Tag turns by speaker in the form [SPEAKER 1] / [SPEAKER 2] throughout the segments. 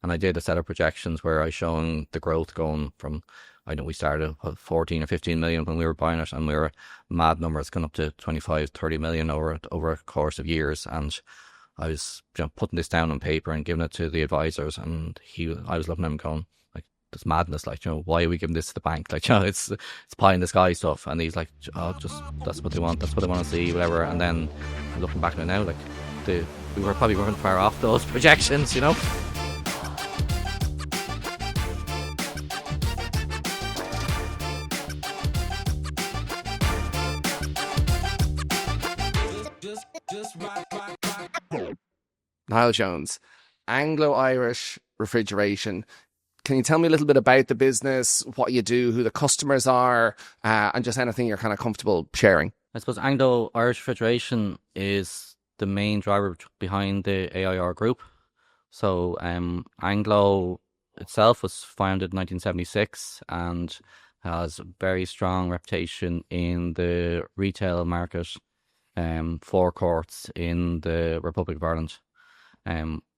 [SPEAKER 1] And I did a set of projections where I showing the growth going from, I know we started at 14 or 15 million when we were buying it, and we were mad numbers going up to 25, 30 million over a course of years. And I was putting this down on paper and giving it to the advisors, and I was looking at him going, like, this madness, like, why are we giving this to the bank? Like, it's pie in the sky stuff. And he's like, oh, just, that's what they want to see, whatever. And then looking back at it now, like, we were probably weren't far off those projections,
[SPEAKER 2] Niall Jones, Anglo Irish Refrigeration. Can you tell me a little bit about the business, what you do, who the customers are, and just anything you're kind of comfortable sharing?
[SPEAKER 1] I suppose Anglo Irish Refrigeration is the main driver behind the AIR group. So Anglo itself was founded in 1976 and has a very strong reputation in the retail market, forecourts in the Republic of Ireland.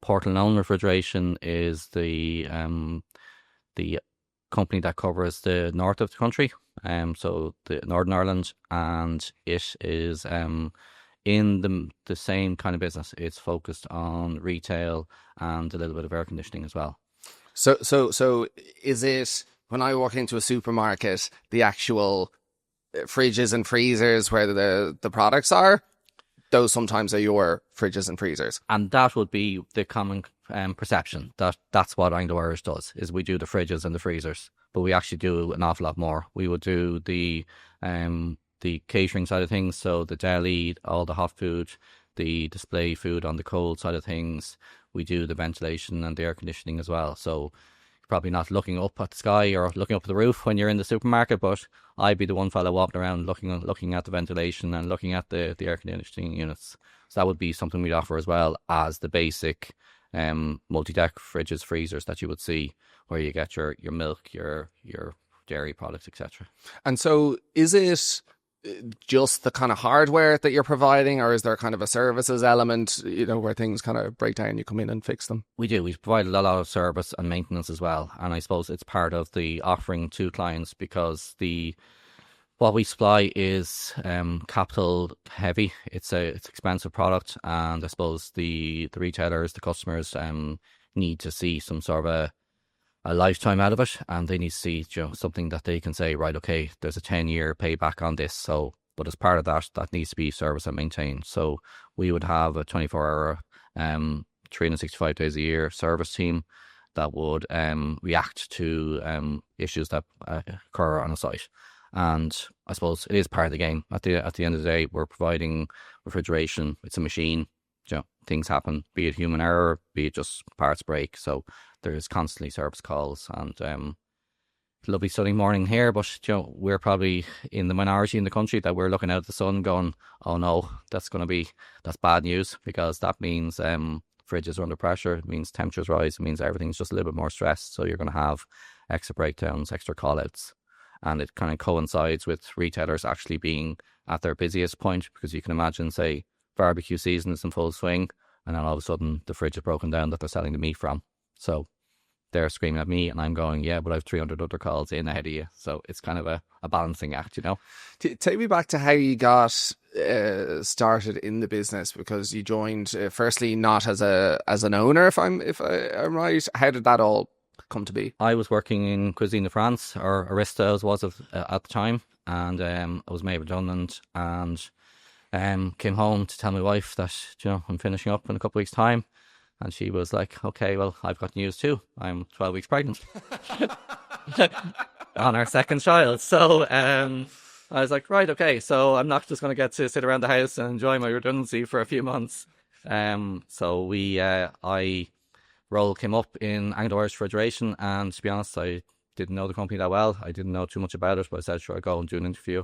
[SPEAKER 1] Portland Refrigeration is the company that covers the north of the country, so the Northern Ireland, and it is in the same kind of business. It's focused on retail and a little bit of air conditioning as well.
[SPEAKER 2] So is it, when I walk into a supermarket, the actual fridges and freezers where the products are? Those sometimes are your fridges and freezers.
[SPEAKER 1] And that would be the common perception, that's what Anglo Irish does, is we do the fridges and the freezers, but we actually do an awful lot more. We would do the catering side of things, so the deli, all the hot food, the display food on the cold side of things. We do the ventilation and the air conditioning as well. So you're probably not looking up at the sky or looking up at the roof when you're in the supermarket, but I'd be the one fella walking around looking at the ventilation and looking at the air conditioning units. So that would be something we'd offer as well as the basic multi-deck fridges, freezers that you would see, where you get your milk, your dairy products, etc.
[SPEAKER 2] And so is it just the kind of hardware that you're providing, or is there kind of a services element, where things kind of break down, you come in and fix them?
[SPEAKER 1] We do. We provide a lot of service and maintenance as well. And I suppose it's part of the offering to clients, because what we supply is capital heavy. It's expensive product, and I suppose the retailers, the customers, need to see some sort of a lifetime out of it, and they need to see something that they can say, right, okay, there's a 10-year payback on this. So, but as part of that needs to be serviced and maintained. So we would have a 24-hour, 365 days a year service team that would react to issues that occur on a site. And I suppose it is part of the game. At the end of the day, we're providing refrigeration. It's a machine. Things happen, be it human error, be it just parts break. So there's constantly service calls, and lovely sunny morning here, but we're probably in the minority in the country that we're looking out at the sun going, oh no, that's bad news, because that means fridges are under pressure. It means temperatures rise. It means everything's just a little bit more stressed. So you're going to have extra breakdowns, extra call outs. And it kind of coincides with retailers actually being at their busiest point, because you can imagine, say, barbecue season is in full swing, and then all of a sudden the fridge is broken down that they're selling the meat from. So they're screaming at me, and I'm going, yeah, but I have 300 other calls in ahead of you. So it's kind of a balancing act,
[SPEAKER 2] Take me back to how you got started in the business, because you joined firstly not as an owner, if I'm right. How did that all come to be?
[SPEAKER 1] I was working in Cuisine de France, or Arista as was at the time, and I was made redundant, and came home to tell my wife that I'm finishing up in a couple of weeks' time. And she was like, okay, well, I've got news too. I'm 12 weeks pregnant on our second child. So I was like, right, okay, so I'm not just going to get to sit around the house and enjoy my redundancy for a few months. So role came up in Anglo Irish Refrigeration, and to be honest, I didn't know the company that well. I didn't know too much about it, but I said, sure, I'll go and do an interview.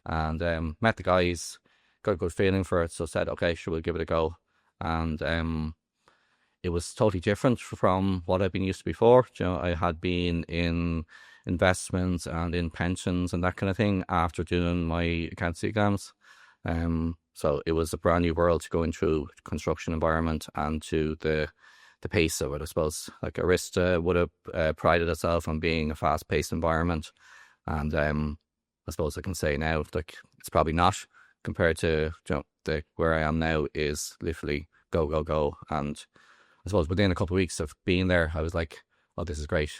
[SPEAKER 1] And met the guys, got a good feeling for it, so said, okay, sure, we'll give it a go. And it was totally different from what I've been used to before. I had been in investments and in pensions and that kind of thing after doing my accountancy exams. So it was a brand new world to go into construction environment and to the the pace of it, I suppose. Like Arista would have prided itself on being a fast-paced environment, and I suppose I can say now, like, it's probably not, compared to, where I am now is literally go, go, go. And I suppose within a couple of weeks of being there, I was like, oh, this is great.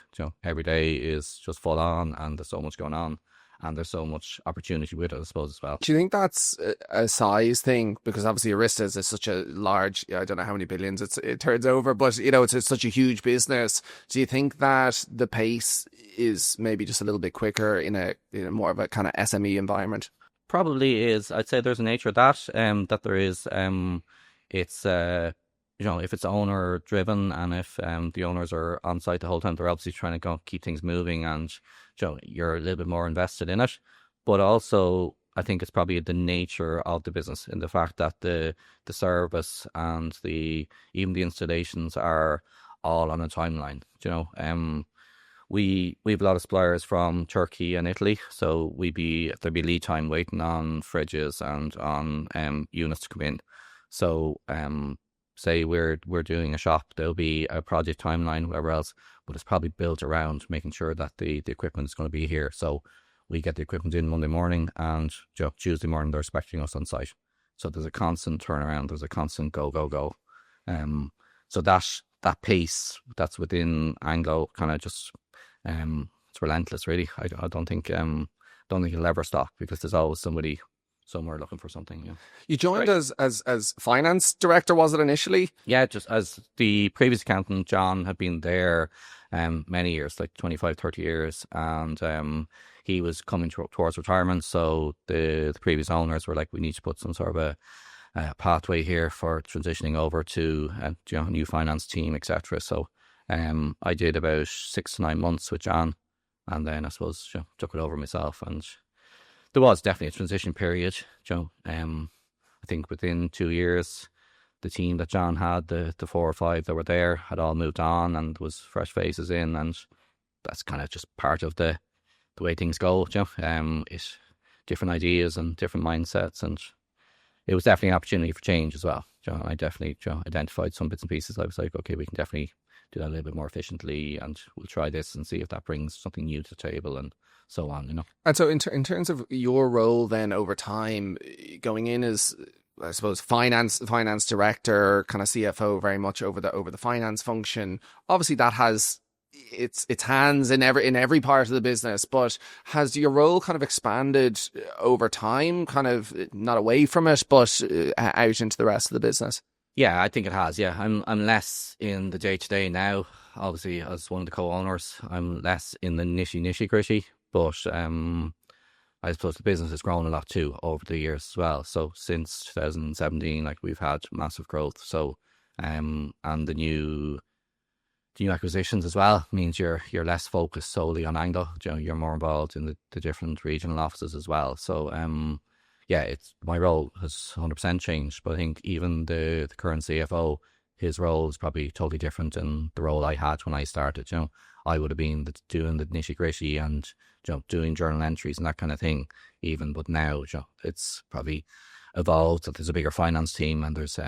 [SPEAKER 1] Every day is just full on, and there's so much going on, and there's so much opportunity with it, I suppose, as well.
[SPEAKER 2] Do you think that's a size thing? Because obviously Arista is such a large, I don't know how many billions it turns over, but it's such a huge business. Do you think that the pace is maybe just a little bit quicker in a more of a kind of SME environment?
[SPEAKER 1] Probably is. I'd say there's a nature of that, that there is. It's if it's owner driven, and if the owners are on site the whole time, they're obviously trying to go keep things moving, and you're a little bit more invested in it. But also, I think it's probably the nature of the business, in the fact that the service and even the installations are all on a timeline. We have a lot of suppliers from Turkey and Italy, so there'd be lead time waiting on fridges and on units to come in. So say we're doing a shop, there'll be a project timeline, whatever else, but it's probably built around making sure that the equipment is going to be here. So we get the equipment in Monday morning, and Tuesday morning they're expecting us on site. So there's a constant turnaround, there's a constant go, go, go. So that pace that's within Anglo kind of just it's relentless, really. I don't think it'll ever stop, because there's always somebody somewhere looking for something. Yeah.
[SPEAKER 2] You joined as finance director, was it initially?
[SPEAKER 1] Yeah, just as the previous accountant, John, had been there many years, like 25, 30 years, and he was coming towards retirement. So the previous owners were like, we need to put some sort of a pathway here for transitioning over to a new finance team, etc. So I did about 6 to 9 months with John, and then I suppose took it over myself. And there was definitely a transition period. I think within 2 years, the team that John had, the 4 or 5 that were there, had all moved on, and was fresh faces in, and that's kind of just part of the way things go. It's different ideas and different mindsets, and it was definitely an opportunity for change as well. I definitely identified some bits and pieces. I was like, okay, we can definitely do that a little bit more efficiently, and we'll try this and see if that brings something new to the table, and so on.
[SPEAKER 2] And so in terms of your role then over time, going in as, I suppose, finance director, kind of CFO, very much over the finance function, obviously that has its hands in every part of the business, but has your role kind of expanded over time, kind of not away from it, but out into the rest of the business?
[SPEAKER 1] Yeah, I think it has. Yeah, I'm less in the day-to-day now. Obviously, as one of the co-owners, I'm less in the nitty-gritty, but I suppose the business has grown a lot too over the years as well. So since 2017, like, we've had massive growth. So and the new acquisitions as well means you're less focused solely on Anglo. You're more involved in the different regional offices as well. So yeah, my role has 100% changed. But I think even the current CFO, his role is probably totally different than the role I had when I started. I would have been doing the nitty gritty and doing journal entries and that kind of thing. Even, but now it's probably evolved that there's a bigger finance team, and there's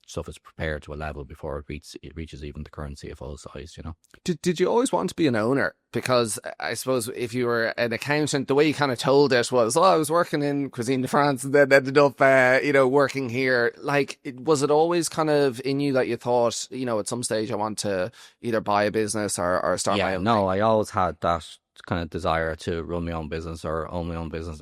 [SPEAKER 1] stuff is prepared to a level before it reaches even the current CFO size.
[SPEAKER 2] Did you always want to be an owner? Because I suppose if you were an accountant, the way you kind of told it was, I was working in Cuisine de France and then ended up, working here. Like, was it always kind of in you that you thought, at some stage I want to either buy a business or start my own?
[SPEAKER 1] No, I always had that kind of desire to run my own business or own my own business.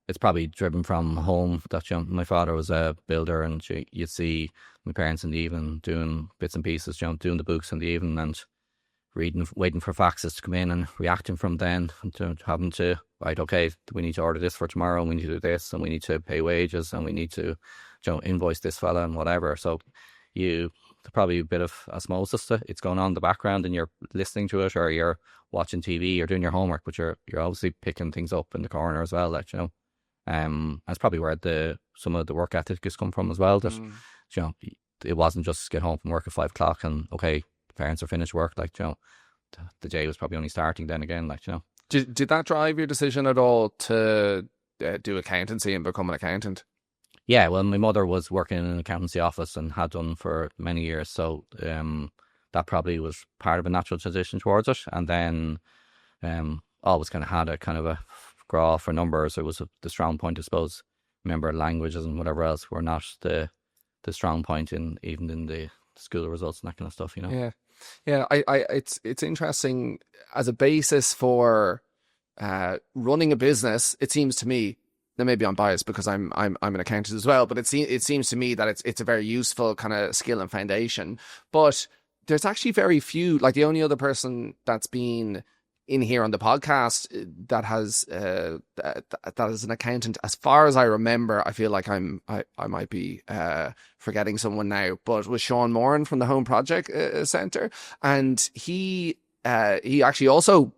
[SPEAKER 1] It's probably driven from home that my father was a builder, and you'd see my parents in the evening doing bits and pieces, doing the books in the evening and waiting for faxes to come in and reacting from then, and having to, right, okay, we need to order this for tomorrow, and we need to do this, and we need to pay wages, and we need to invoice this fella and whatever. So there's probably a bit of osmosis. It's going on in the background, and you're listening to it, or you're watching TV, or doing your homework, but you're obviously picking things up in the corner as well, that's probably where some of the work ethic has come from as well. That it wasn't just get home from work at 5 o'clock and okay, parents are finished work. The day was probably only starting then again.
[SPEAKER 2] Did that drive your decision at all to do accountancy and become an accountant?
[SPEAKER 1] Yeah, well, my mother was working in an accountancy office and had done for many years, so that probably was part of a natural transition towards it. And then always kind of had a kind of a graw for numbers. It was the strong point, I suppose. Remember, languages and whatever else were not the strong point in even in the school results and that kind of stuff.
[SPEAKER 2] Yeah, yeah. It's interesting as a basis for running a business. It seems to me. Now maybe I'm biased because I'm an accountant as well, but it seems to me that it's a very useful kind of skill and foundation. But there's actually very few. Like the only other person that's been in here on the podcast that has that is an accountant, as far as I remember. I feel like I might be forgetting someone now, but was Sean Moran from the Home Project Centre, and he actually also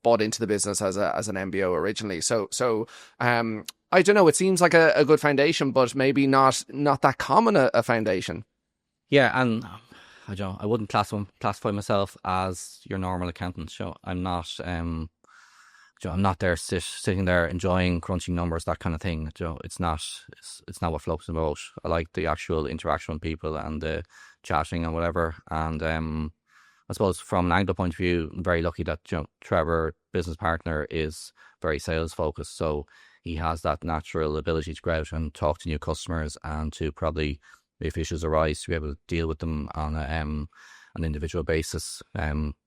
[SPEAKER 2] bought into the business as an MBO originally. So I don't know. It seems like a good foundation, but maybe not that common a foundation.
[SPEAKER 1] Yeah, and I don't. I wouldn't classify myself as your normal accountant. So I'm not. I'm not there sitting there enjoying crunching numbers, that kind of thing. It's not. It's not what floats my boat. I like the actual interaction with people and the chatting and whatever. And I suppose from an Anglo point of view, I'm very lucky that Trevor, business partner, is very sales focused. So he has that natural ability to go out and talk to new customers and to probably, if issues arise, to be able to deal with them on an individual basis.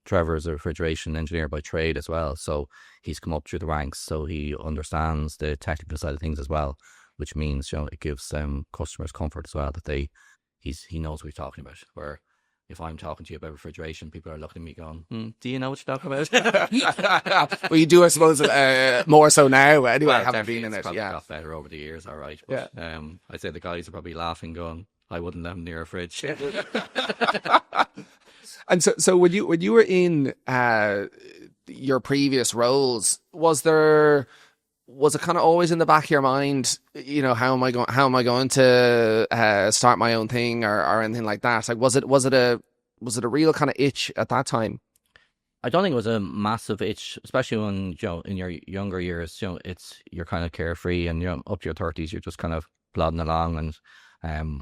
[SPEAKER 1] Trevor is a refrigeration engineer by trade as well, so he's come up through the ranks, so he understands the technical side of things as well, which means it gives customers comfort as well that he knows what he's talking about. Where if I'm talking to you about refrigeration, people are looking at me going, do you know what you're talking about?
[SPEAKER 2] Well, you do, I suppose, more so now. Anyway,
[SPEAKER 1] Well,
[SPEAKER 2] I haven't been in it.
[SPEAKER 1] Probably
[SPEAKER 2] Yeah,
[SPEAKER 1] got better over the years, all right. But, I'd say the guys are probably laughing, going, I wouldn't let him near a fridge.
[SPEAKER 2] And so when you were in your previous roles, was it kind of always in the back of your mind, how am I going to start my own thing or anything like that? Like, was it a real kind of itch at that time?
[SPEAKER 1] I don't think it was a massive itch, especially when in your younger years. You're kind of carefree, and up to your 30s, you're just kind of plodding along. And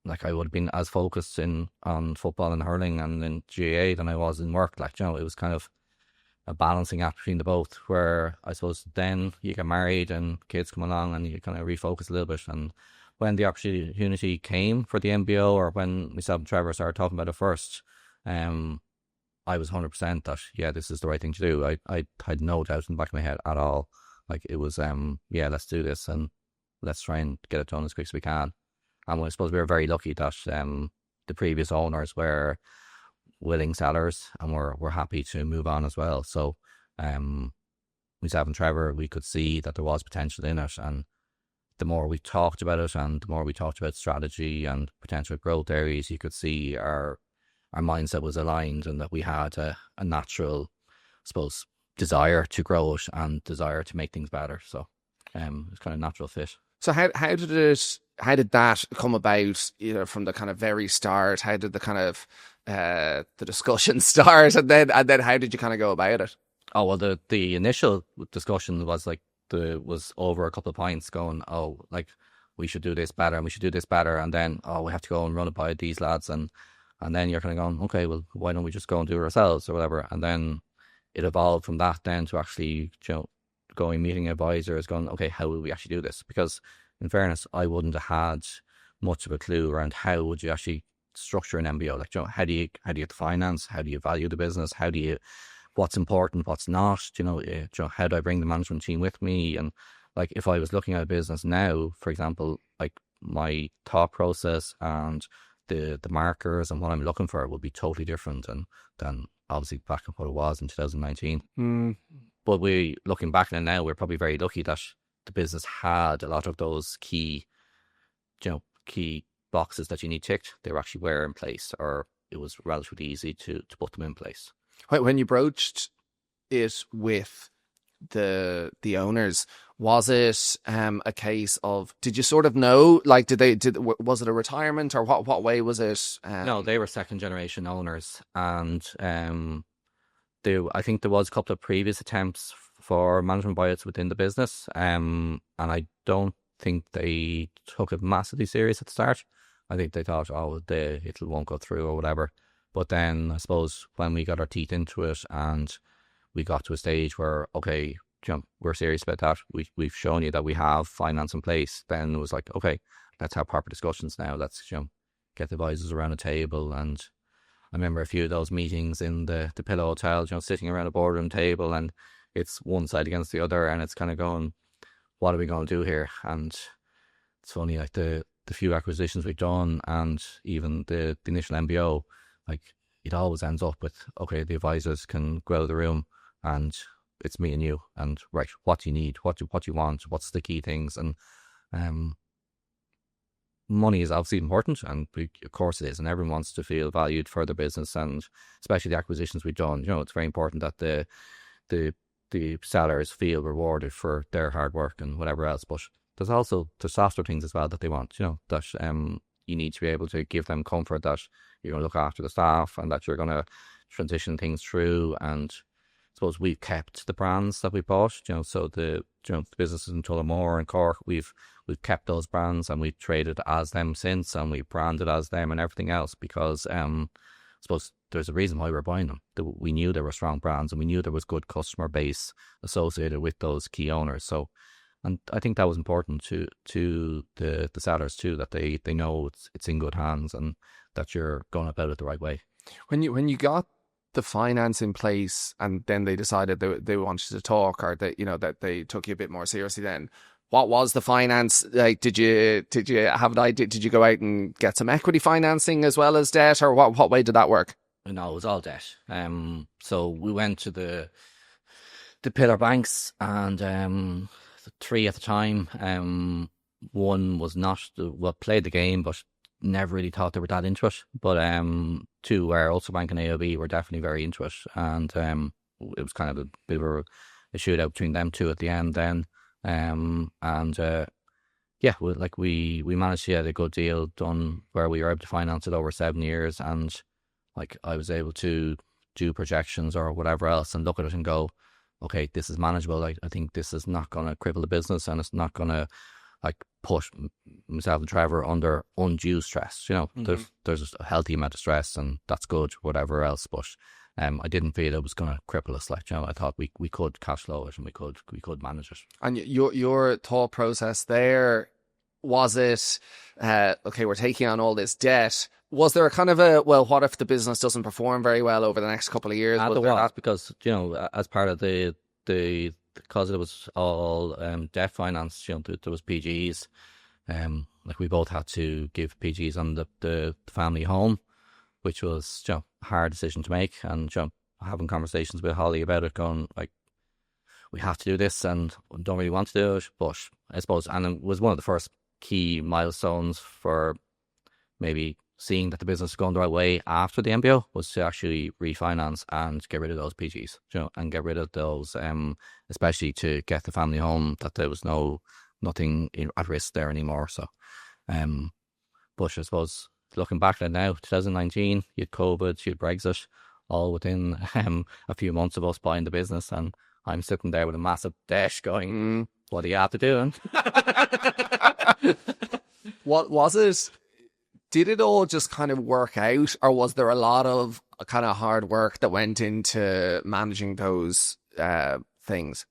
[SPEAKER 1] like, I would have been as focused on football and hurling and in GAA than I was in work. Like, it was kind of a balancing act between the both, where I suppose then you get married and kids come along and you kind of refocus a little bit. And when the opportunity came for the MBO, or when myself and Trevor started talking about it first, I was 100% that, yeah, this is the right thing to do. I had no doubt in the back of my head at all. Like, it was, yeah, let's do this and let's try and get it done as quick as we can. And I suppose we were very lucky that the previous owners were willing sellers and were happy to move on as well. So myself and Trevor, we could see that there was potential in it. And the more we talked about it and the more we talked about strategy and potential growth areas, you could see our mindset was aligned, and that we had a natural, I suppose, desire to grow it and desire to make things better. So it was kind of a natural fit.
[SPEAKER 2] So how did that come about, from the kind of very start? How did the kind of the discussion start, and then how did you kind of go about it?
[SPEAKER 1] Oh, well, the initial discussion was was over a couple of points, going, oh, like, we should do this better and we should do this better, and then, oh, we have to go and run it by these lads, and then you're kind of going, okay, well, why don't we just go and do it ourselves or whatever? And then it evolved from that then to actually going, meeting advisors, going, okay, how will we actually do this? Because in fairness, I wouldn't have had much of a clue around how would you actually structure an MBO. Like, how do you get the finance? How do you value the business? What's important, what's not? How do I bring the management team with me? And like, if I was looking at a business now, for example, like, my thought process and the markers and what I'm looking for would be totally different than obviously back at what it was in 2019. But looking back at it now, we're probably very lucky that the business had a lot of those key boxes that you need ticked. They were actually in place, or it was relatively easy to put them in place.
[SPEAKER 2] When you broached it with the owners, was it a case of, did you sort of know, like, was it a retirement, or what way was it?
[SPEAKER 1] No, they were second generation owners, and I think there was a couple of previous attempts for management buyouts within the business, and I don't think they took it massively serious at the start. I think they thought, oh, it won't go through or whatever. But then I suppose when we got our teeth into it and we got to a stage where, okay, we're serious about that. We've shown you that we have finance in place. Then it was like, okay, let's have proper discussions now. Let's get the advisors around a table. And I remember a few of those meetings in the Pillow Hotel, sitting around a boardroom table, and it's one side against the other, and it's kind of going, what are we going to do here? And it's funny, like the few acquisitions we've done, and even the initial MBO, like it always ends up with, okay, the advisors can go out of the room and it's me and you, and right, what do you need? What do you want? What's the key things? And money is obviously important, and of course it is, and everyone wants to feel valued for their business, and especially the acquisitions we've done. It's very important that the sellers feel rewarded for their hard work and whatever else. But there's softer things as well that they want. That you need to be able to give them comfort that you're going to look after the staff and that you're going to transition things through. And I suppose we've kept the brands that we bought. So the businesses in Tullamore and Cork, we've kept those brands, and we've traded as them since, and we've branded as them and everything else, because I suppose there's a reason why we're buying them. We knew there were strong brands, and we knew there was good customer base associated with those key owners. So, and I think that was important to the sellers too, that they know it's in good hands and that you're going about it the right way.
[SPEAKER 2] When you got the finance in place, and then they decided they wanted to talk, or that they took you a bit more seriously, then what was the finance like? Did you have an idea? Did you go out and get some equity financing as well as debt, or what way did that work?
[SPEAKER 1] No, it was all debt. So we went to the pillar banks, and three at the time. One was not played the game, but never really thought they were that into it. But two were Ulster Bank and AOB were definitely very into it, and it was kind of a bit of a shootout between them two at the end then. We managed to get a good deal done where we were able to finance it over 7 years, and like I was able to do projections or whatever else and look at it and go, okay, this is manageable. Like, I think this is not going to cripple the business, and it's not going to like push myself and Trevor under undue stress. There's a healthy amount of stress, and that's good, whatever else. But I didn't feel it was going to cripple us. Like, I thought we could cash flow it, and we could manage it.
[SPEAKER 2] And your thought process there, was it okay, we're taking on all this debt? Was there a kind of what if the business doesn't perform very well over the next couple of years?
[SPEAKER 1] Because as part of because it was all debt finance, there was PGs. Like we both had to give PGs on the family home, which was a hard decision to make, and having conversations with Holly about it, going like, we have to do this and don't really want to do it. But I suppose, and it was one of the first key milestones for maybe seeing that the business is going the right way after the MBO, was to actually refinance and get rid of those PGs, and get rid of those, especially to get the family home, that there was nothing at risk there anymore. So, but I suppose looking back at it now, 2019, you had COVID, you had Brexit, all within a few months of us buying the business, and I'm sitting there with a massive debt going, what are you after doing?
[SPEAKER 2] What was it? Did it all just kind of work out, or was there a lot of kind of hard work that went into managing those things?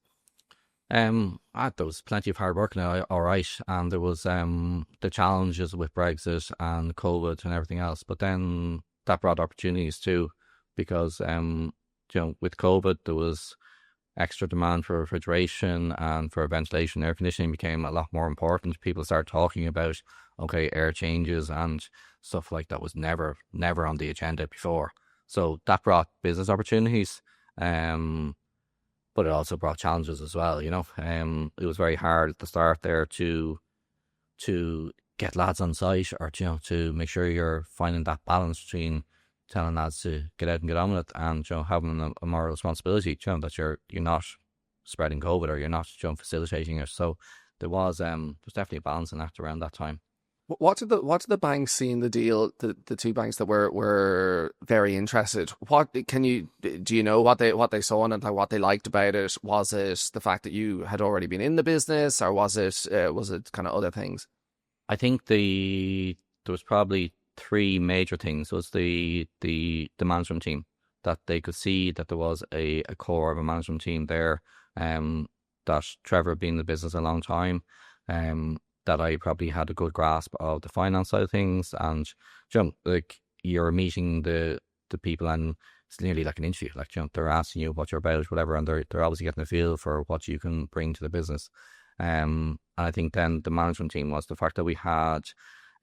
[SPEAKER 1] There was plenty of hard work now, all right, and there was the challenges with Brexit and COVID and everything else, but then that brought opportunities too, because with COVID there was extra demand for refrigeration, and for ventilation. Air conditioning became a lot more important. People started talking about, okay, air changes and stuff like that was never on the agenda before. So that brought business opportunities, but it also brought challenges as well. It was very hard at the start there to get lads on site, or to make sure you're finding that balance between telling lads to get out and get on with it, and having a moral responsibility, that you're not spreading COVID, or you're not facilitating it. So there was definitely a balancing act around that time.
[SPEAKER 2] What did the banks see in the deal? The two banks that were very interested. Do you know what they saw in it, like what they liked about it? Was it the fact that you had already been in the business, or was it kind of other things?
[SPEAKER 1] I think there was probably three major things. Was the management team, that they could see that there was a core of a management team there. That Trevor had been in the business a long time. Um, that I probably had a good grasp of the finance side of things, and like you're meeting the people, and it's nearly like an interview. Like they're asking you what you're about, whatever, and they're obviously getting a feel for what you can bring to the business. And I think then the management team was the fact that we had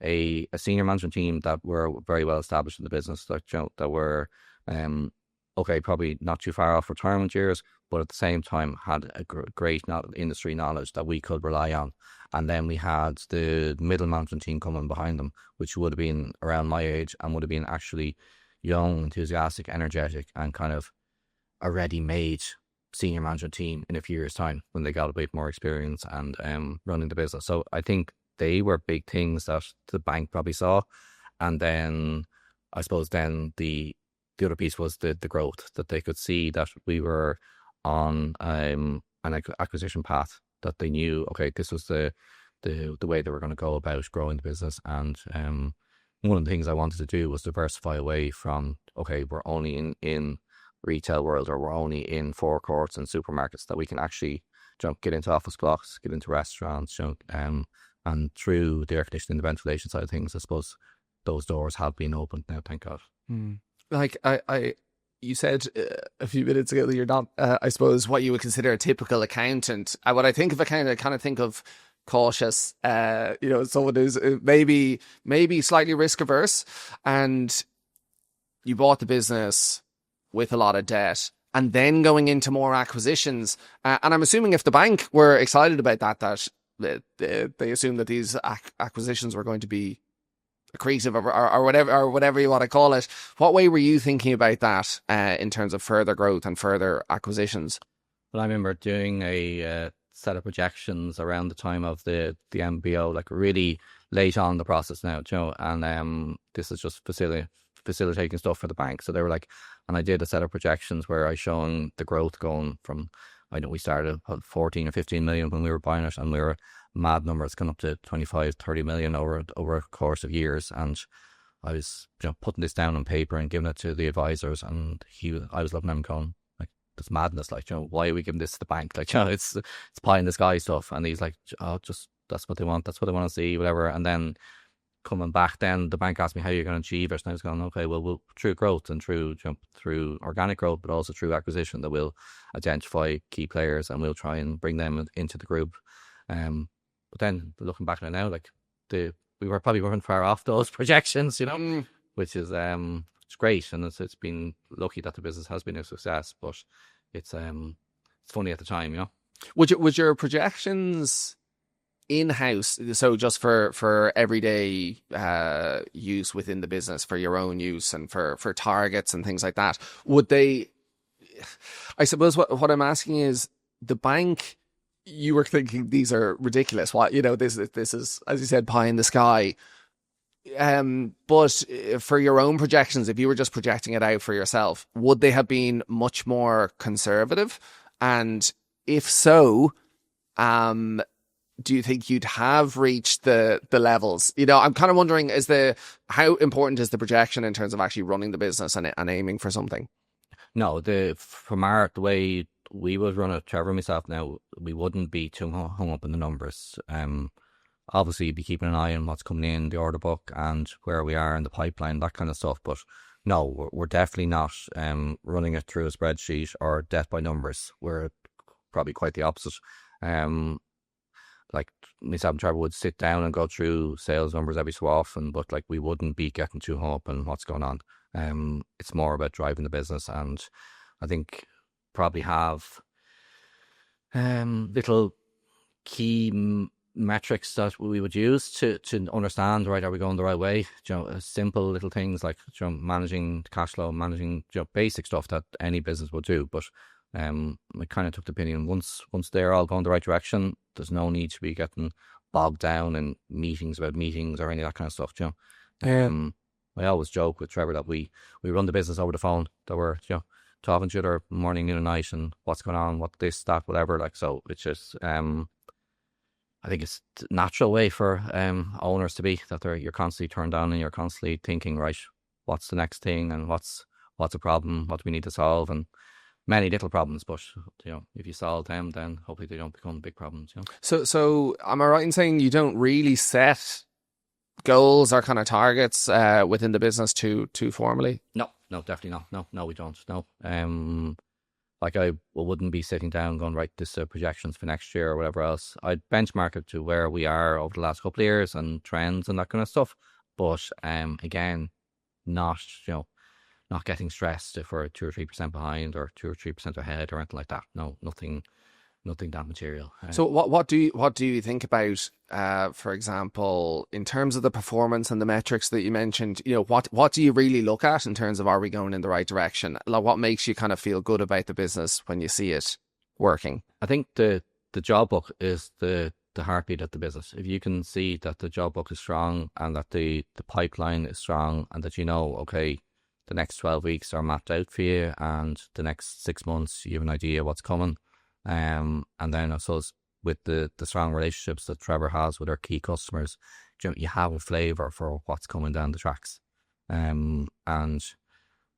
[SPEAKER 1] a senior management team that were very well established in the business, like that were um okay, probably not too far off retirement years, but at the same time had a great industry knowledge that we could rely on. And then we had the middle management team coming behind them, which would have been around my age and would have been actually young, enthusiastic, energetic, and kind of a ready-made senior management team in a few years' time when they got a bit more experience and running the business. So I think they were big things that the bank probably saw. And then I suppose then the other piece was the growth, that they could see that we were on an acquisition path, that they knew, okay, this was the way they were going to go about growing the business. And one of the things I wanted to do was diversify away from, okay, we're only in retail world, or we're only in forecourts and supermarkets, that we can actually get into office blocks, get into restaurants, and through the air conditioning, the ventilation side of things, I suppose those doors have been opened now, thank God.
[SPEAKER 2] Like you said a few minutes ago that you're not, I suppose, what you would consider a typical accountant. When I think of accountant, I kind of think of cautious, someone who's maybe slightly risk averse, and you bought the business with a lot of debt, and then going into more acquisitions. And I'm assuming if the bank were excited about that they assumed that these acquisitions were going to be accretive, or whatever you want to call it. What way were you thinking about that in terms of further growth and further acquisitions?
[SPEAKER 1] Well, I remember doing a set of projections around the time of the MBO, like really late on the process now, and this is just facilitating stuff for the bank. So they were like, and I did a set of projections where I shown the growth going from, I know we started at 14 or 15 million when we were buying it, and we were mad numbers going up to 25, 30 million over a course of years. And I was putting this down on paper and giving it to the advisors, and I was looking at him going, like, that's madness, like, why are we giving this to the bank? Like, it's pie in the sky stuff. And he's like, oh, just that's what they want to see, whatever. And then coming back, then the bank asked me, how are you going to achieve it? And I was going, okay, well, through growth and through organic growth, but also through acquisition, that we'll identify key players and we'll try and bring them into the group. But then looking back on it now, like we weren't far off those projections, which is it's great, and it's been lucky that the business has been a success. But it's funny at the time.
[SPEAKER 2] Was your projections in-house, so just for everyday use within the business, for your own use and for targets and things like that? Would they, I suppose what I'm asking is, the bank, you were thinking these are ridiculous, what, this is, as you said, pie in the sky, but for your own projections, if you were just projecting it out for yourself, would they have been much more conservative? And if so, do you think you'd have reached the levels? I'm kind of wondering, how important is the projection in terms of actually running the business and aiming for something?
[SPEAKER 1] No, from the way we would run it, Trevor and myself now, we wouldn't be too hung up in the numbers. Obviously, you'd be keeping an eye on what's coming in the order book and where we are in the pipeline, that kind of stuff. But no, we're definitely not running it through a spreadsheet or death by numbers. We're probably quite the opposite. Like myself and Trevor would sit down and go through sales numbers every so often, but like we wouldn't be getting too hung up on what's going on. It's more about driving the business, and I think probably have little key metrics that we would use to understand, right, are we going the right way? Simple little things like managing cash flow, managing basic stuff that any business would do. But I kind of took the opinion, once they're all going the right direction, there's no need to be getting bogged down in meetings about meetings or any of that kind of stuff. You
[SPEAKER 2] Yeah.
[SPEAKER 1] know, I always joke with Trevor that we run the business over the phone. That we're talking to each other morning, noon, and night, and what's going on, what this, that, whatever. Like, so it's just I think it's a natural way for owners to be, that you're constantly turned on and you're constantly thinking, right, what's the next thing and what's a problem, what do we need to solve, and many little problems, but if you solve them, then hopefully they don't become big problems.
[SPEAKER 2] So am I right in saying you don't really set goals or kind of targets within the business too formally?
[SPEAKER 1] No, definitely not. No, we don't. No. Like I wouldn't be sitting down going, right, this projections for next year or whatever else. I'd benchmark it to where we are over the last couple of years and trends and that kind of stuff. But again, not not getting stressed if we're 2 or 3% behind or 2 or 3% ahead or anything like that. No, nothing that material.
[SPEAKER 2] So what do you think about, for example, in terms of the performance and the metrics that you mentioned? What do you really look at in terms of, are we going in the right direction? Like, what makes you kind of feel good about the business when you see it working?
[SPEAKER 1] I think the job book is the heartbeat of the business. If you can see that the job book is strong and that the pipeline is strong and that okay, the next 12 weeks are mapped out for you and the next 6 months you have an idea what's coming. And then I suppose with the strong relationships that Trevor has with our key customers, you have a flavour for what's coming down the tracks. And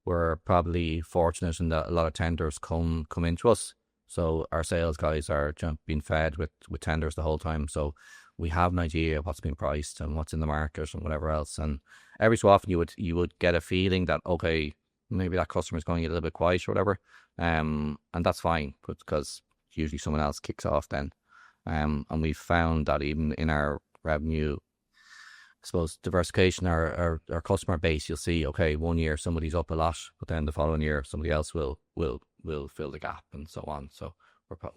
[SPEAKER 1] we're probably fortunate in that a lot of tenders come into us. So our sales guys are being fed with tenders the whole time. So we have an idea of what's being priced and what's in the market and whatever else. And every so often you would get a feeling that, okay, maybe that customer is going a little bit quiet or whatever. And that's fine, because usually someone else kicks off then. And we've found that even in our revenue, I suppose, diversification, our customer base, you'll see, okay, one year somebody's up a lot, but then the following year somebody else will fill the gap and so on. So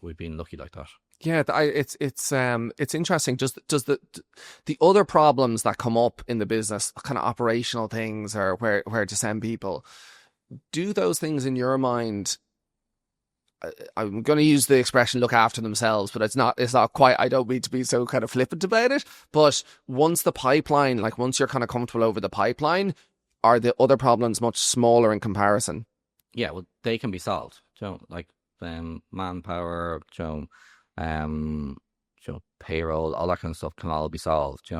[SPEAKER 1] we've been lucky like that.
[SPEAKER 2] Yeah, it's interesting. Does the other problems that come up in the business, kind of operational things or where to send people, do those things in your mind, I'm going to use the expression look after themselves, but it's not quite, I don't mean to be so kind of flippant about it, but once the pipeline, like once you're kind of comfortable over the pipeline, are the other problems much smaller in comparison?
[SPEAKER 1] Yeah, well, they can be solved. Like manpower, payroll, all that kind of stuff can all be solved.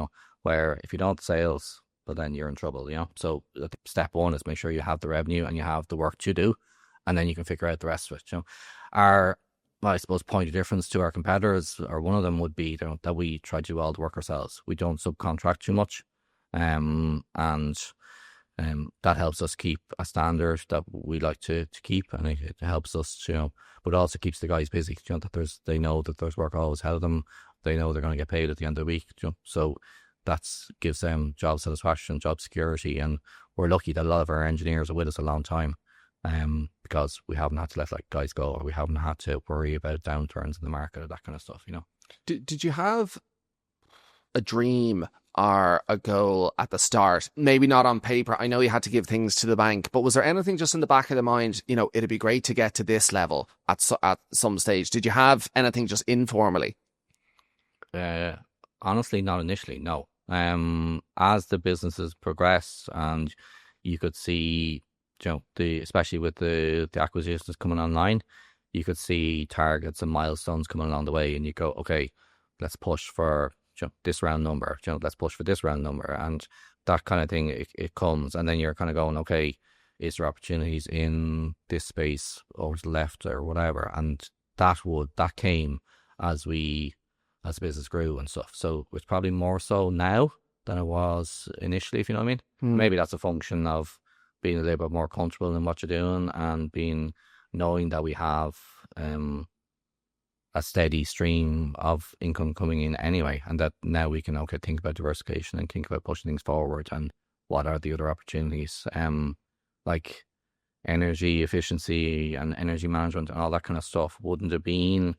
[SPEAKER 1] Where if you don't have sales, but then you're in trouble. So step one is make sure you have the revenue and you have the work to do, and then you can figure out the rest of it. Our, I suppose, point of difference to our competitors, or one of them would be that we try to do all the work ourselves. We don't subcontract too much, and that helps us keep a standard that we like to keep, and it helps us, but also keeps the guys busy. That they know that there's work always ahead of them. They know they're going to get paid at the end of the week. So that gives them job satisfaction, job security, and we're lucky that a lot of our engineers are with us a long time, because we haven't had to let guys go, or we haven't had to worry about downturns in the market or that kind of stuff.
[SPEAKER 2] Did you have a dream or a goal at the start? Maybe not on paper. I know you had to give things to the bank, but was there anything just in the back of the mind? It'd be great to get to this level at some stage. Did you have anything just informally?
[SPEAKER 1] Honestly, not initially. No. As the businesses progress, and you could see, especially with the acquisitions coming online, you could see targets and milestones coming along the way, and you go, okay, let's push for this round number. Let's push for this round number, and that kind of thing. It comes, and then you're kind of going, okay, is there opportunities in this space over to the left or whatever? And that came as the business grew and stuff. So it's probably more so now than it was initially, if you know what I mean. Maybe that's a function of being a little bit more comfortable in what you're doing and knowing that we have a steady stream of income coming in anyway, and that now we can think about diversification and think about pushing things forward and what are the other opportunities, like energy efficiency and energy management and all that kind of stuff wouldn't have been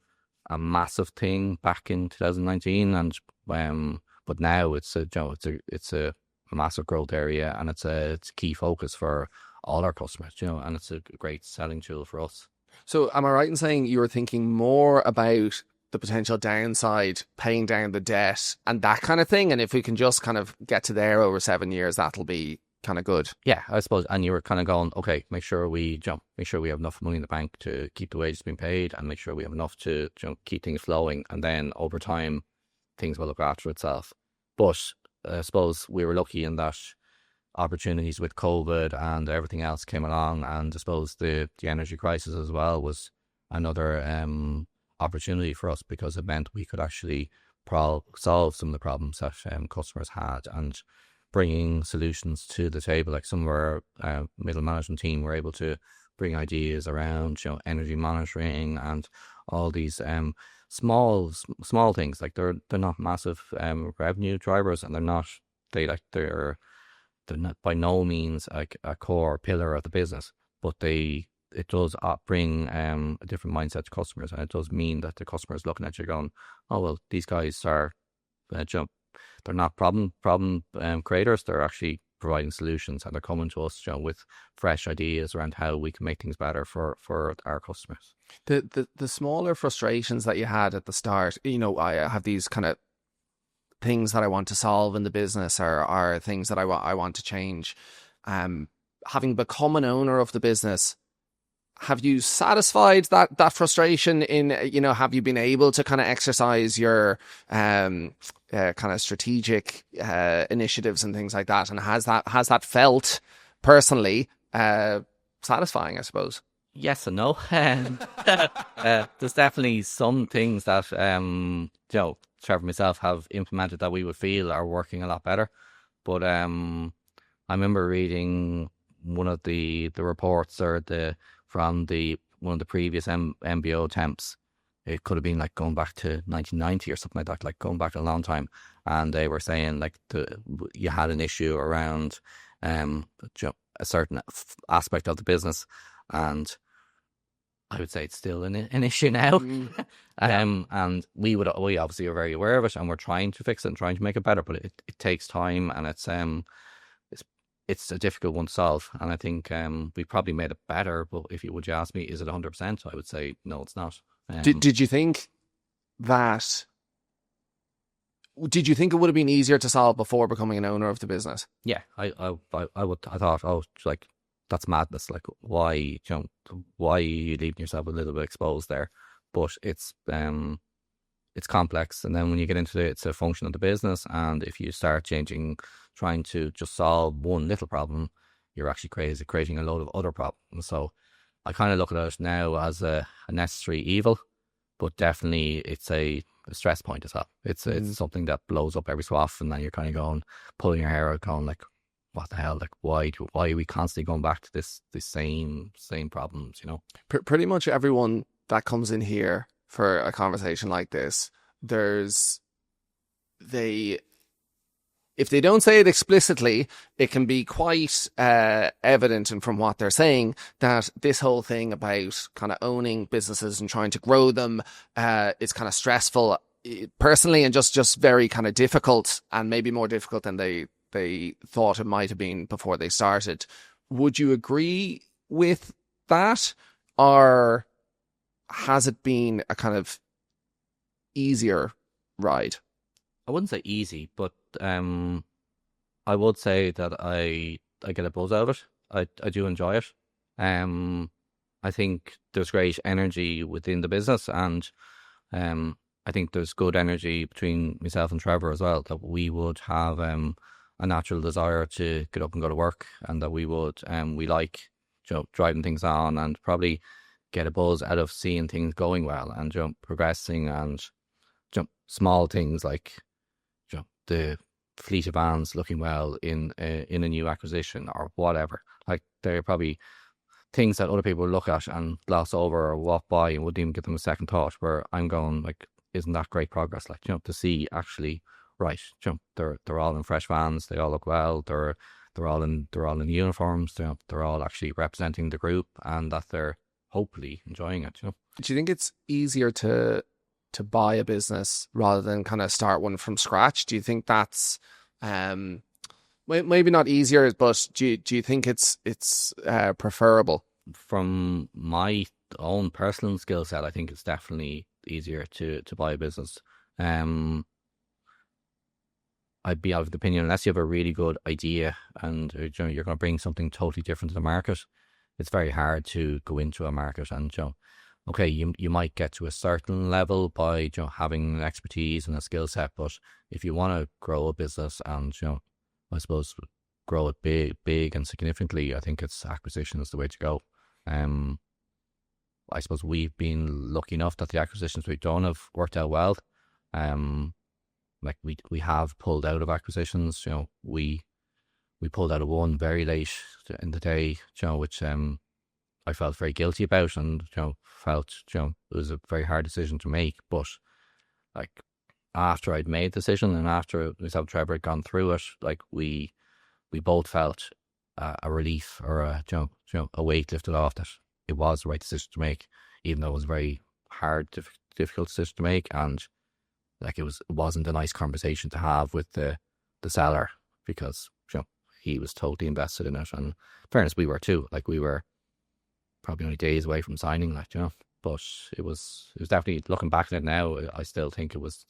[SPEAKER 1] a massive thing back in 2019, and but now it's a massive growth area, and it's a key focus for all our customers, and it's a great selling tool for us.
[SPEAKER 2] So am I right in saying you were thinking more about the potential downside, paying down the debt and that kind of thing. And if we can just kind of get to there over 7 years, that'll be kind of good.
[SPEAKER 1] Yeah, I suppose. And you were kind of going, okay, make sure we have enough money in the bank to keep the wages being paid, and make sure we have enough to keep things flowing. And then over time, things will look after itself. But I suppose we were lucky in that opportunities with COVID and everything else came along, and I suppose the energy crisis as well was another opportunity for us, because it meant we could actually solve some of the problems that customers had, and bringing solutions to the table. Like some of our middle management team were able to bring ideas around energy monitoring and all these small things. Like they're not massive revenue drivers, and they're not by no means like a core pillar of the business, but it does bring a different mindset to customers, and it does mean that the customer is looking at you going, oh well, these guys are they're not problem creators, they're actually providing solutions, and they're coming to us with fresh ideas around how we can make things better for our customers.
[SPEAKER 2] The smaller frustrations that you had at the start, I have these kind of things that I want to solve in the business, or things that I want to change. Having become an owner of the business, have you satisfied that frustration in, have you been able to kind of exercise your kind of strategic initiatives and things like that? And has that felt personally satisfying, I suppose?
[SPEAKER 1] Yes and no. There's definitely some things that Trevor and myself have implemented that we would feel are working a lot better. But I remember reading one of the reports from one of the previous MBO attempts. It could have been like going back to 1990 or something like that, like going back a long time. And they were saying like you had an issue around a certain aspect of the business, and I would say it's still an issue now. And we obviously are very aware of it, and we're trying to fix it and trying to make it better, but it takes time, and it's a difficult one to solve. And I think we probably made it better, but would you ask me, is it 100%? I would say no, it's not.
[SPEAKER 2] Did you think it would have been easier to solve before becoming an owner of the business?
[SPEAKER 1] Yeah, I thought, oh, like, that's madness. Like, why are you leaving yourself a little bit exposed there? But it's complex, and then when you get into it, it's a function of the business. And if you start trying to just solve one little problem, you're actually creating a load of other problems. So I kind of look at it now as a necessary evil, but definitely it's a stress point as well. It's something that blows up every so often, and you're kind of pulling your hair out, going like, what the hell? Like, why are we constantly going back to this same problems?
[SPEAKER 2] Pretty much everyone that comes in here for a conversation like this, if they don't say it explicitly, it can be quite evident, and from what they're saying, that this whole thing about kind of owning businesses and trying to grow them is kind of stressful personally, and just very kind of difficult, and maybe more difficult than they thought it might have been before they started. Would you agree with that, or has it been a kind of easier ride?
[SPEAKER 1] I wouldn't say easy, but I would say that I get a buzz out of it. I do enjoy it. I think there's great energy within the business, and I think there's good energy between myself and Trevor as well, that we would have a natural desire to get up and go to work, and that we would we like driving things on, and probably get a buzz out of seeing things going well and progressing, and small things like the fleet of vans looking well in a new acquisition or whatever. Like, they're probably things that other people will look at and gloss over or walk by and wouldn't even give them a second thought, where I'm going like, isn't that great progress? Like, to see actually, right, they're all in fresh vans, they all look well, they're all in uniforms, they're all actually representing the group, and that they're hopefully enjoying it. Do
[SPEAKER 2] you think it's easier to buy a business rather than kind of start one from scratch? Do you think that's maybe not easier, but do you think it's preferable?
[SPEAKER 1] From my own personal skill set, I think it's definitely easier to buy a business. I'd be of the opinion, unless you have a really good idea and you're going to bring something totally different to the market, it's very hard to go into a market. And okay, you might get to a certain level by having an expertise and a skill set, but if you want to grow a business and I suppose grow it big and significantly, I think it's acquisition is the way to go. I suppose we've been lucky enough that the acquisitions we've done have worked out well. Like we have pulled out of acquisitions. We pulled out of one very late in the day, which I felt very guilty about, and felt it was a very hard decision to make. But like after I'd made the decision and after myself and Trevor had gone through it, like we both felt a relief or a weight lifted off that it was the right decision to make, even though it was a very hard, difficult decision to make, and like it wasn't a nice conversation to have with the seller, because he was totally invested in it, and in fairness, we were too. Like we were probably only days away from signing, but it was definitely, looking back at it now, I still think it was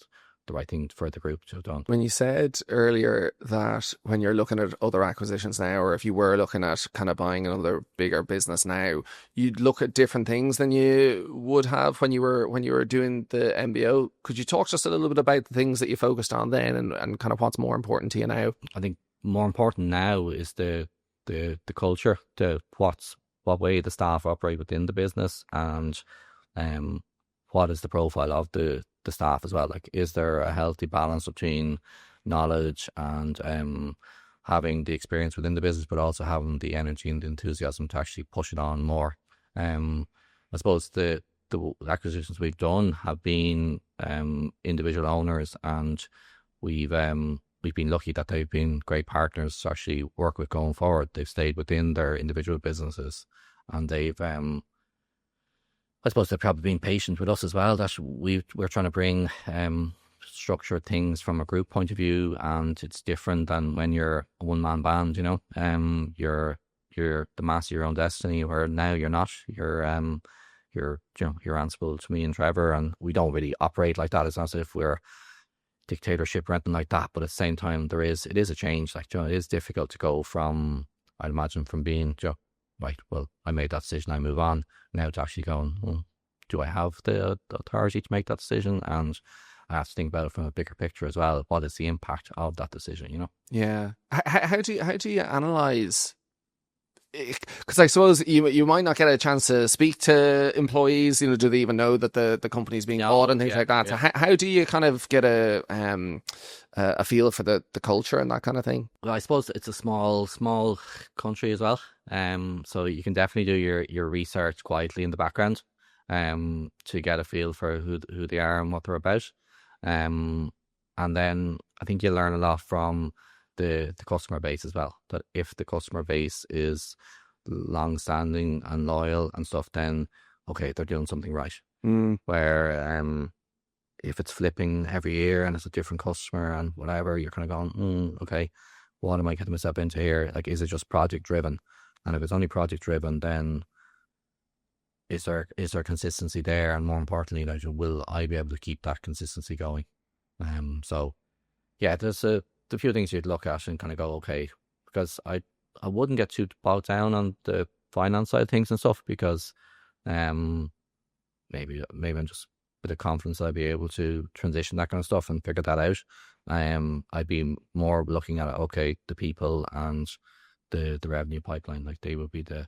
[SPEAKER 1] the right thing for the group to have done.
[SPEAKER 2] When you said earlier that when you're looking at other acquisitions now, or if you were looking at kind of buying another bigger business now, you'd look at different things than you would have when you were doing the MBO. Could you talk to us a little bit about the things that you focused on then, and kind of what's more important to you now?
[SPEAKER 1] I think more important now is the culture, what way the staff operate within the business, and what is the profile of the staff as well. Like, is there a healthy balance between knowledge and having the experience within the business, but also having the energy and the enthusiasm to actually push it on more? I suppose the acquisitions we've done have been individual owners, and we've been lucky that they've been great partners to actually work with going forward. They've stayed within their individual businesses, and they've I suppose they've probably been patient with us as well, that we're trying to bring structured things from a group point of view, and it's different than when you're a one-man band, you're the master of your own destiny, where now you're not. You're answerable to me and Trevor, and we don't really operate like that. It's not as if we're dictatorship or anything like that, but at the same time it is a change. Like, it is difficult to go from, I'd imagine, from being right, well, I made that decision, I move on, now to actually going, well, do I have the authority to make that decision? And I have to think about it from a bigger picture as well. What is the impact of that decision,
[SPEAKER 2] Yeah. How do you analyse? Because I suppose you might not get a chance to speak to employees. Do they even know that the company's being bought and things like that? Yeah. So how do you kind of get a feel for the culture and that kind of thing?
[SPEAKER 1] Well, I suppose it's a small country as well. So you can definitely do your research quietly in the background, to get a feel for who they are and what they're about. And then I think you learn a lot from the customer base as well. That if the customer base is long-standing and loyal and stuff, then okay, they're doing something right. Where if it's flipping every year and it's a different customer and whatever, you're kind of going, okay, what am I getting myself into here? Like, is it just project driven? And if it's only project driven, then is there consistency there? And more importantly, like, will I be able to keep that consistency going? So yeah, there's a few things you'd look at and kind of go, okay, because I wouldn't get too bogged down on the finance side of things and stuff, because maybe I'm just a bit of confidence I'd be able to transition that kind of stuff and figure that out. I'd be more looking at it, okay, the people and the revenue pipeline, like they would be the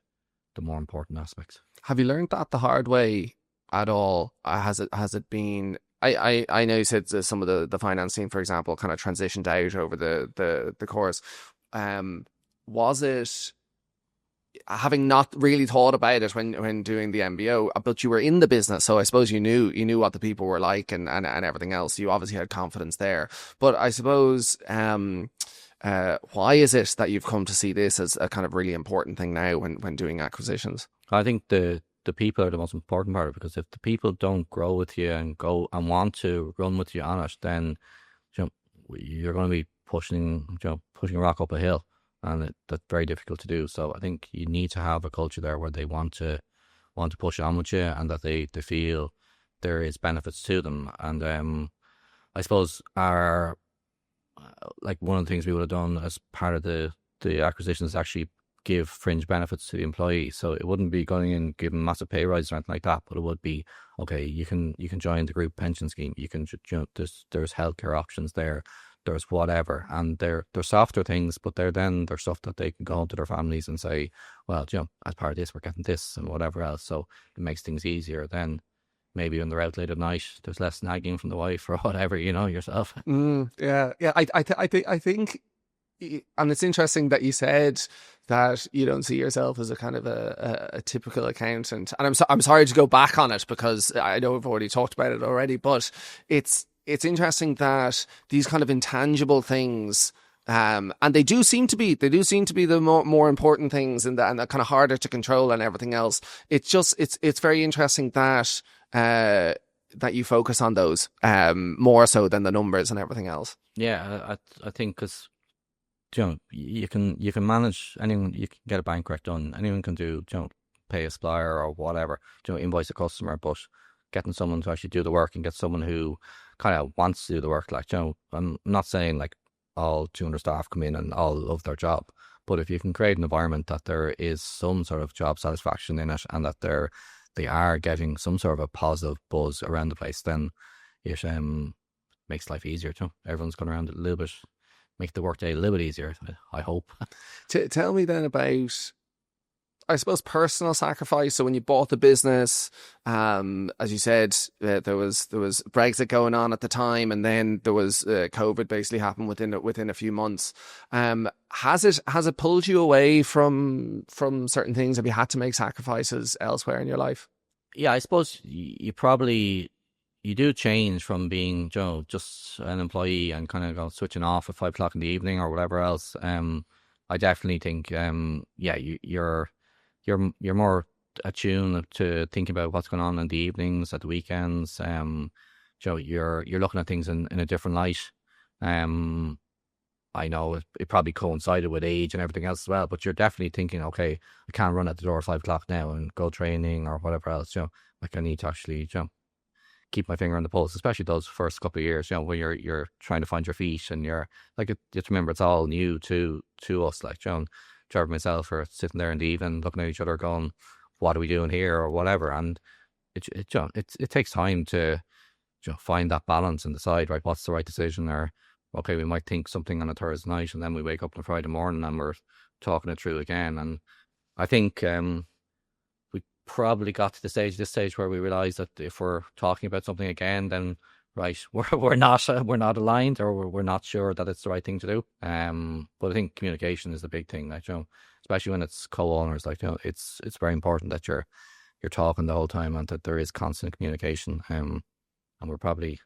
[SPEAKER 1] more important aspects.
[SPEAKER 2] Have you learned that the hard way at all? Has it been? I know you said some of the financing, for example, kind of transitioned out over the course. Was it, having not really thought about it when doing the MBO, but you were in the business, so I suppose you knew what the people were like and everything else. You obviously had confidence there. But I suppose why is it that you've come to see this as a kind of really important thing now when doing acquisitions?
[SPEAKER 1] I think the people are the most important part of it, because if the people don't grow with you and go and want to run with you on it, then you're going to be pushing a rock up a hill, and that's very difficult to do. So I think you need to have a culture there where they want to push on with you, and that they feel there is benefits to them. And I suppose our like one of the things we would have done as part of the acquisition is actually give fringe benefits to the employee. So it wouldn't be going in giving massive pay rises or anything like that, but it would be okay. You can join the group pension scheme. You can there's healthcare options there. There's whatever, and they're softer things, but they're stuff that they can go home to their families and say, well, as part of this, we're getting this and whatever else. So it makes things easier. Then maybe when they're out late at night, there's less nagging from the wife or whatever, yourself.
[SPEAKER 2] Yeah. I think, and it's interesting that you said that you don't see yourself as a kind of a typical accountant. And I'm sorry to go back on it because I know we've already talked about it already, but it's interesting that these kind of intangible things, and they do seem to be the more important things and the kind of harder to control and everything else. It's very interesting that that you focus on those more so than the numbers and everything else.
[SPEAKER 1] Yeah, I think because you can manage anyone. You can get a bank rec done. Anyone can do pay a supplier or whatever. Invoice a customer, but getting someone to actually do the work and get someone who kind of wants to do the work. Like I'm not saying like all 200 staff come in and all love their job, but if you can create an environment that there is some sort of job satisfaction in it and that they are getting some sort of a positive buzz around the place, then it makes life easier too. Everyone's going around it a little bit, make the workday a little bit easier, I hope.
[SPEAKER 2] Tell me then about, I suppose, personal sacrifice. So when you bought the business, as you said, there was Brexit going on at the time, and then there was COVID basically happened within a few months. Has it pulled you away from certain things? Have you had to make sacrifices elsewhere in your life?
[SPEAKER 1] Yeah, I suppose you do change from being just an employee and kind of switching off at 5 o'clock in the evening or whatever else. I definitely think you're more attuned to thinking about what's going on in the evenings, at the weekends. You're looking at things in a different light. I know it probably coincided with age and everything else as well, but you're definitely thinking, okay, I can't run at the door at 5 o'clock now and go training or whatever else. Like I need to actually keep my finger on the pulse, especially those first couple of years. When you're trying to find your feet and you're like, you have to remember it's all new to us. Like Trevor and myself are sitting there in the evening looking at each other going, what are we doing here or whatever. And it takes time to find that balance and decide, right, what's the right decision. Or okay, we might think something on a Thursday night and then we wake up on a Friday morning and we're talking it through again. And I think we probably got to this stage where we realised that if we're talking about something again, then right, we're not aligned, or we're not sure that it's the right thing to do. But I think communication is the big thing, like especially when it's co-owners. Like it's very important that you're talking the whole time and that there is constant communication. And we're probably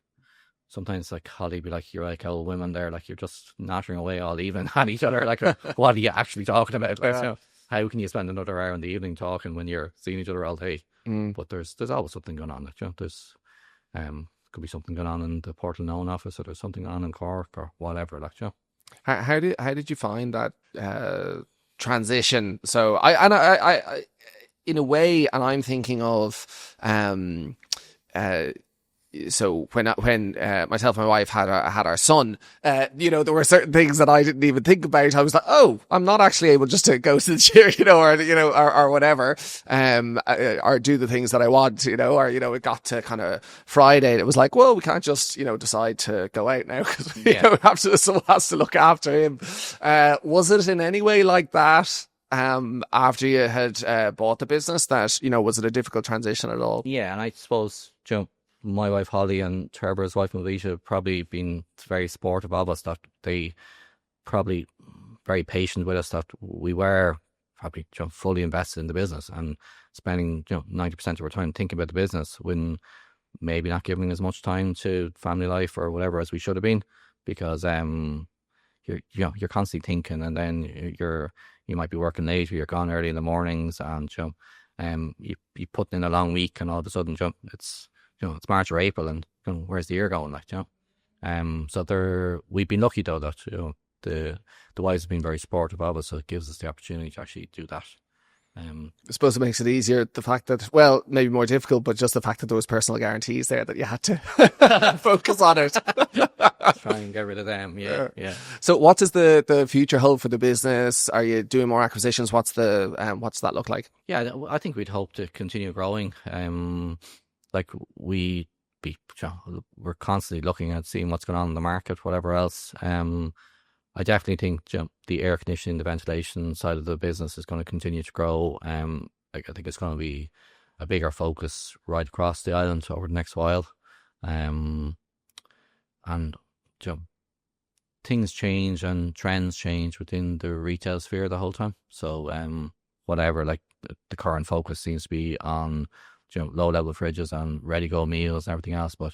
[SPEAKER 1] sometimes, like Holly be like, you're like old women there, like you're just nattering away all evening at each other. Like what are you actually talking about? Like, how can you spend another hour in the evening talking when you're seeing each other all day? But there's always something going on. Like there's could be something going on in the Portland office, or there's something on in Cork or whatever. Like
[SPEAKER 2] how did you find that transition? So I in a way, and I'm thinking of so when myself and my wife had our son, there were certain things that I didn't even think about. I was like, oh, I'm not actually able just to go to the gym, or whatever, or do the things that I want, or it got to kind of Friday and it was like, well, we can't just decide to go out now because someone has to look after him. Was it in any way like that? After you had bought the business, that was it a difficult transition at all?
[SPEAKER 1] Yeah, and I suppose my wife Holly and Trevor's wife Mavisha have probably been very supportive of us, that they probably very patient with us, that we were probably fully invested in the business and spending 90% of our time thinking about the business, when maybe not giving as much time to family life or whatever as we should have been, because you're constantly thinking, and then you might be working late or you're gone early in the mornings, and you put in a long week, and all of a sudden it's it's March or April, and where's the year going? Like, so we've been lucky though that the wives have been very supportive of us, so it gives us the opportunity to actually do that.
[SPEAKER 2] I suppose it makes it easier, the fact that, well, maybe more difficult, but just the fact that there was personal guarantees there that you had to focus on it.
[SPEAKER 1] Try and get rid of them. Yeah, yeah.
[SPEAKER 2] So what does the future hold for the business? Are you doing more acquisitions? What's that look like?
[SPEAKER 1] Yeah, I think we'd hope to continue growing. Like we be, we're constantly looking at seeing what's going on in the market, whatever else. I definitely think the air conditioning, the ventilation side of the business is going to continue to grow. Like I think it's going to be a bigger focus right across the island over the next while. And things change and trends change within the retail sphere the whole time. So whatever, like the current focus seems to be on low level fridges and ready go meals and everything else. But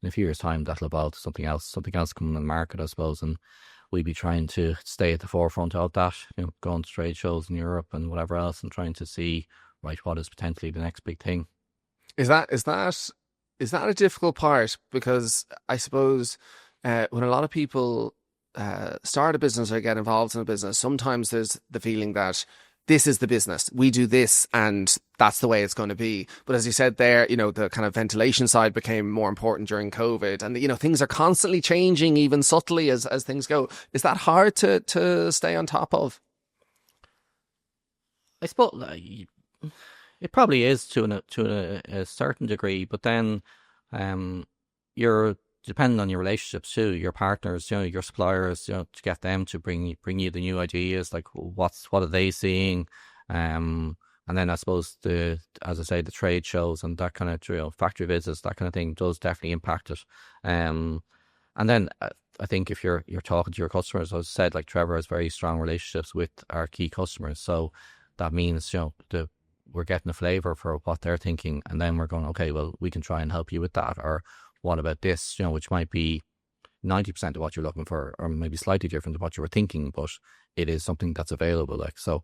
[SPEAKER 1] in a few years' time, that'll evolve to something else coming on the market, I suppose. And we'd be trying to stay at the forefront of that, going to trade shows in Europe and whatever else, and trying to see what is potentially the next big thing.
[SPEAKER 2] Is that a difficult part? Because I suppose when a lot of people start a business or get involved in a business, sometimes there's the feeling that this is the business, we do this, and that's the way it's going to be. But as you said there, the kind of ventilation side became more important during COVID, and things are constantly changing, even subtly as things go. Is that hard to stay on top of?
[SPEAKER 1] I suppose it probably is to a certain degree, but then you're depending on your relationships too, your partners, your suppliers, to get them to bring you the new ideas, like what are they seeing, and then I suppose as I say, the trade shows and that kind of factory visits, that kind of thing does definitely impact it. And then I think if you're talking to your customers, as I said, like Trevor has very strong relationships with our key customers, so that means we're getting a flavour for what they're thinking, and then we're going, okay, well, we can try and help you with that, or what about this, which might be 90% of what you're looking for, or maybe slightly different to what you were thinking, but it is something that's available. Like, so,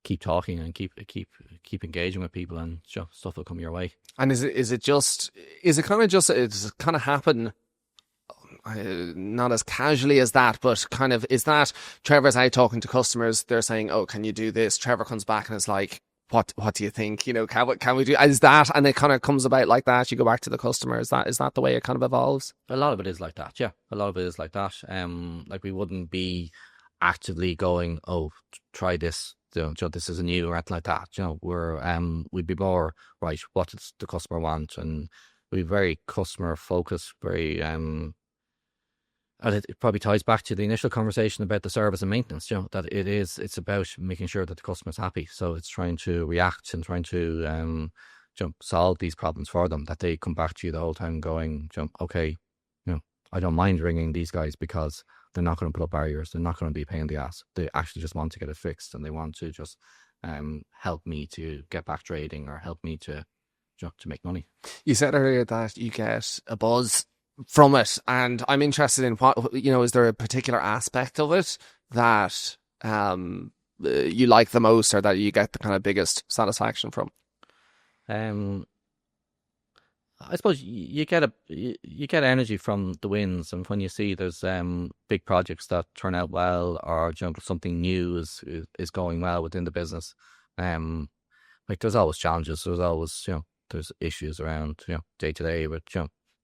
[SPEAKER 1] keep talking and keep engaging with people, and stuff will come your way.
[SPEAKER 2] And is it kind of happen, not as casually as that, but kind of, is that Trevor's out talking to customers, they're saying, oh, can you do this? Trevor comes back and is like, what do you think? Can we do? Is that, and it kind of comes about like that? You go back to the customer. Is that the way it kind of evolves?
[SPEAKER 1] A lot of it is like that. Yeah, a lot of it is like that. Like we wouldn't be actively going, oh, try this. This is a new or anything like that. We'd be more right. What does the customer want? And we'd be very customer focused. Very and it probably ties back to the initial conversation about the service and maintenance, that it's about making sure that the customer's happy. So it's trying to react and trying to solve these problems for them, that they come back to you the whole time going, okay, I don't mind ringing these guys because they're not going to put up barriers. They're not going to be a pain in the ass. They actually just want to get it fixed, and they want to just help me to get back trading, or help me to make money.
[SPEAKER 2] You said earlier that you get a buzz from it, and I'm interested in what, is there a particular aspect of it that you like the most, or that you get the kind of biggest satisfaction from?
[SPEAKER 1] I suppose you get energy from the wins, and when you see there's big projects that turn out well, or something new is going well within the business. Like there's always challenges. There's always there's issues around day to day, but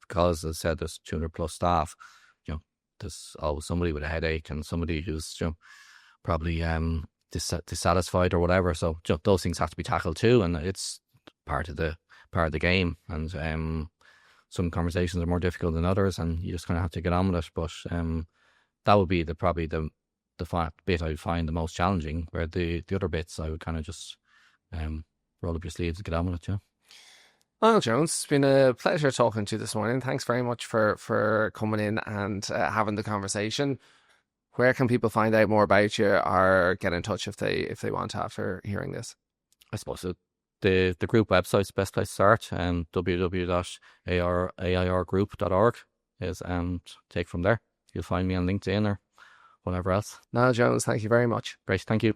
[SPEAKER 1] because, as I said, there's 200 plus staff, there's always somebody with a headache and somebody who's probably dissatisfied or whatever. So those things have to be tackled too, and it's part of the game. And some conversations are more difficult than others, and you just kind of have to get on with it. But that would be probably the bit I would find the most challenging. Where the other bits I would kind of just roll up your sleeves and get on with it.
[SPEAKER 2] Niall Jones, it's been a pleasure talking to you this morning. Thanks very much for coming in and having the conversation. Where can people find out more about you, or get in touch if they want after hearing this?
[SPEAKER 1] I suppose the group website's the best place to start, www.airgroup.org is, and take from there. You'll find me on LinkedIn or whatever else.
[SPEAKER 2] Niall Jones, thank you very much.
[SPEAKER 1] Great, thank you.